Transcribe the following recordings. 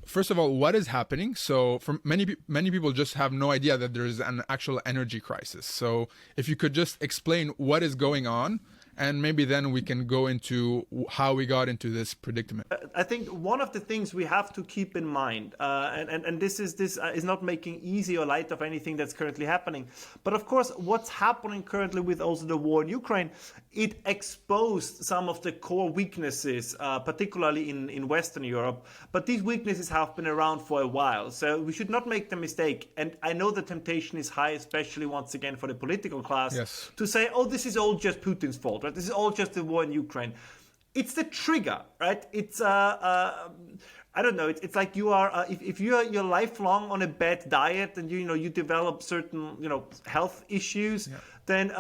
first of all, what is happening? So for many people just have no idea that there is an actual energy crisis. So if you could just explain what is going on, and maybe then we can go into how we got into this predicament. I think one of the things we have to keep in mind, and this is not making easy or light of anything that's currently happening, but of course what's happening currently with also the war in Ukraine, it exposed some of the core weaknesses, particularly in Western Europe, but these weaknesses have been around for a while, so we should not make the mistake, and I know the temptation is high, especially once again for the political class, yes, to say, oh, this is all just Putin's fault, right? This is all just the war in Ukraine. It's the trigger, right? It's I don't know. It's like you are if you're lifelong on a bad diet and you develop certain health issues, then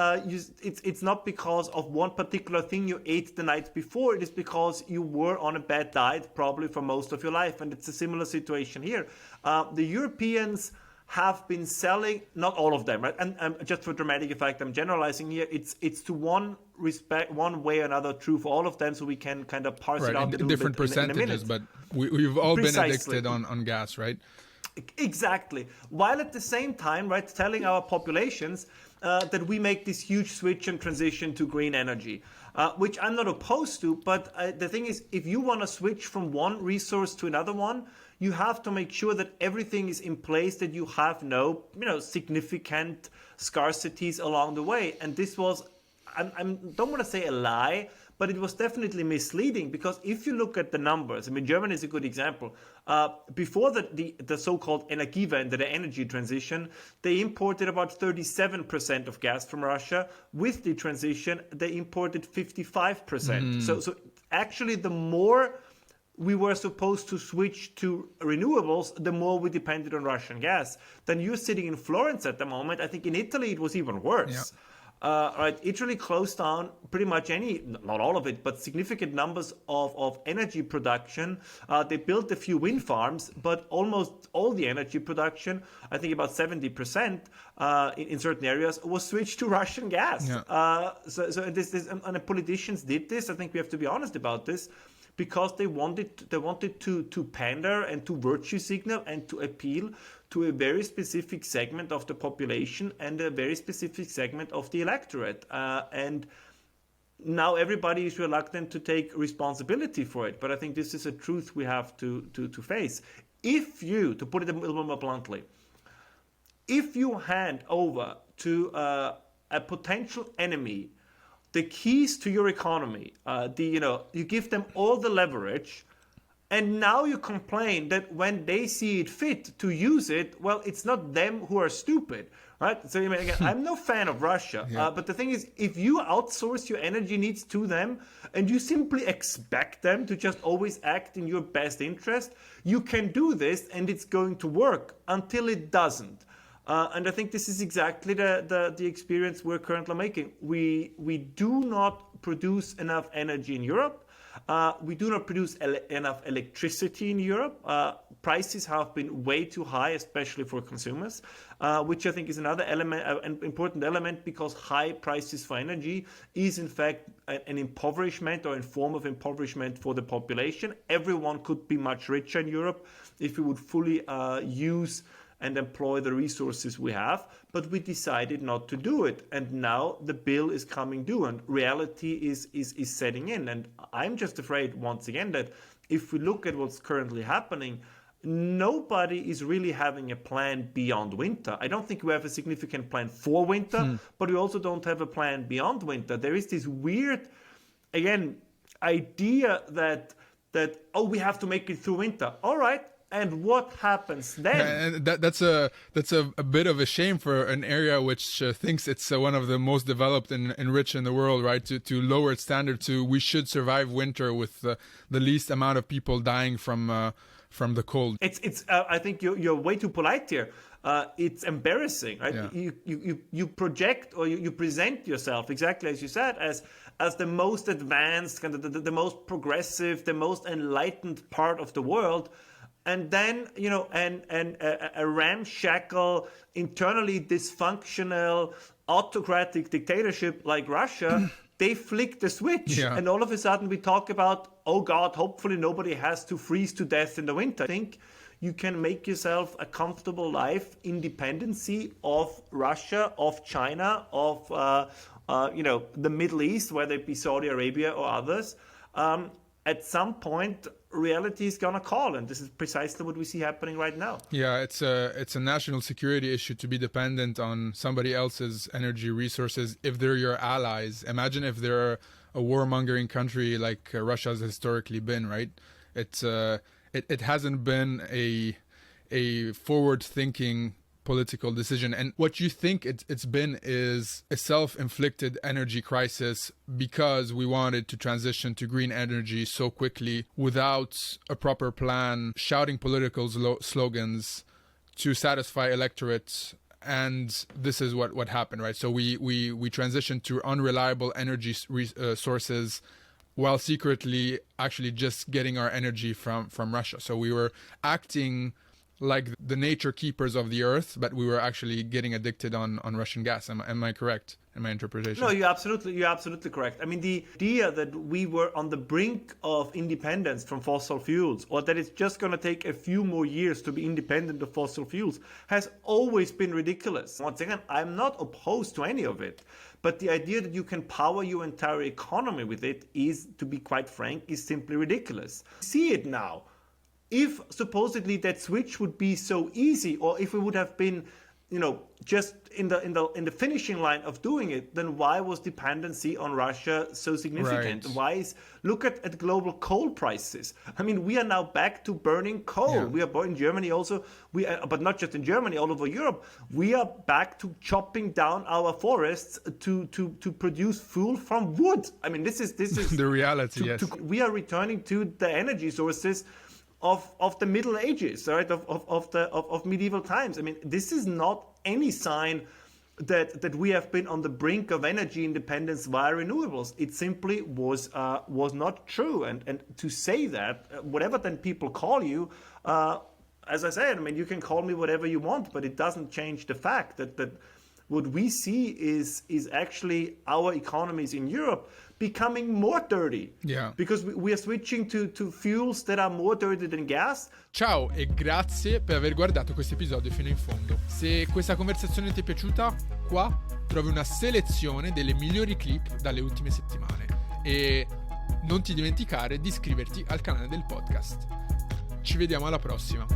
it's not because of one particular thing you ate the night before. It is because you were on a bad diet probably for most of your life, and it's a similar situation here. The Europeans have been selling, not all of them, right? And just for dramatic effect, I'm generalizing here. It's to one way or another true for all of them, so we can kind of parse it out in different percentages. But we've all been addicted on gas, right? Exactly. While at the same time, right, telling our populations that we make this huge switch and transition to green energy, which I'm not opposed to. But the thing is, if you want to switch from one resource to another one, you have to make sure that everything is in place, that you have no, significant scarcities along the way. And this was, I don't want to say a lie, but it was definitely misleading, because if you look at the numbers, Germany is a good example. Before the so-called Energiewende, the energy transition, they imported about 37% of gas from Russia. With the transition, they imported 55%. So actually, the more we were supposed to switch to renewables, the more we depended on Russian gas. Then you're sitting in Florence at the moment. I think in Italy it was even worse. Right, Italy closed down pretty much not all of it, but significant numbers of energy production. They built a few wind farms, but almost all the energy production, I think about 70% in certain areas, was switched to Russian gas. So this and the politicians did this. I think we have to be honest about this, because they wanted to pander and to virtue signal and to appeal to a very specific segment of the population and a very specific segment of the electorate. And now everybody is reluctant to take responsibility for it. But I think this is a truth we have to face. If you, to put it a little more bluntly, if you hand over to a potential enemy the keys to your economy, you give them all the leverage, and now you complain that when they see it fit to use it, well, it's not them who are stupid, right? So again, I'm no fan of Russia, but the thing is, if you outsource your energy needs to them and you simply expect them to just always act in your best interest, you can do this and it's going to work until it doesn't. And I think this is exactly the experience we're currently making. We do not produce enough energy in Europe. We do not produce enough electricity in Europe. Prices have been way too high, especially for consumers, which I think is another element, an important element, because high prices for energy is in fact an impoverishment or a form of impoverishment for the population. Everyone could be much richer in Europe if we would fully use and employ the resources we have, but we decided not to do it. And now the bill is coming due and reality is setting in. And I'm just afraid, once again, that if we look at what's currently happening, nobody is really having a plan beyond winter. I don't think we have a significant plan for winter, but we also don't have a plan beyond winter. There is this weird, again, idea that we have to make it through winter. All right. And what happens then? And that's a bit of a shame for an area which thinks it's one of the most developed and rich in the world, right? To lower its standard to we should survive winter with the least amount of people dying from the cold. It's I think you're way too polite here. It's embarrassing, right? Yeah. You project or you present yourself exactly as you said as the most advanced, kind of the most progressive, the most enlightened part of the world. And then, a ramshackle, internally dysfunctional, autocratic dictatorship like Russia, they flick the switch. And all of a sudden we talk about, oh God, hopefully nobody has to freeze to death in the winter. I think you can make yourself a comfortable life, independency of Russia, of China, of the Middle East, whether it be Saudi Arabia or others. At some point, reality is gonna call, and this is precisely what we see happening right now. Yeah, it's a national security issue to be dependent on somebody else's energy resources if they're your allies. Imagine if they're a warmongering country like Russia has historically been, right? It hasn't been a forward-thinking political decision. And what you think it's been is a self-inflicted energy crisis because we wanted to transition to green energy so quickly without a proper plan, shouting political slogans to satisfy electorates. And this is what happened, right? So we transitioned to unreliable energy sources while secretly actually just getting our energy from Russia. So we were acting like the nature keepers of the earth, but we were actually getting addicted on Russian gas. Am I correct in my interpretation? No, you're absolutely correct. I mean, the idea that we were on the brink of independence from fossil fuels, or that it's just going to take a few more years to be independent of fossil fuels, has always been ridiculous. Once again, I'm not opposed to any of it, but the idea that you can power your entire economy with it is, to be quite frank, is simply ridiculous. See it now. If supposedly that switch would be so easy, or if we would have been, just in the finishing line of doing it, then why was dependency on Russia so significant? Right. Look at global coal prices. I mean, we are now back to burning coal. Yeah. We are in Germany also. But not just in Germany, all over Europe. We are back to chopping down our forests to produce fuel from wood. I mean, this is the reality. Yes, we are returning to the energy sources of the Middle Ages, right? Of medieval times. I mean, this is not any sign that we have been on the brink of energy independence via renewables. It simply was not true. And to say that, whatever then people call you, as I said, I mean, you can call me whatever you want, but it doesn't change the fact that what we see is actually our economies in Europe becoming more dirty. Yeah. Because we are switching to fuels that are more dirty than gas. Ciao e grazie per aver guardato questo episodio fino in fondo. Se questa conversazione ti è piaciuta, qua trovi una selezione delle migliori clip dalle ultime settimane. E non ti dimenticare di iscriverti al canale del podcast. Ci vediamo alla prossima.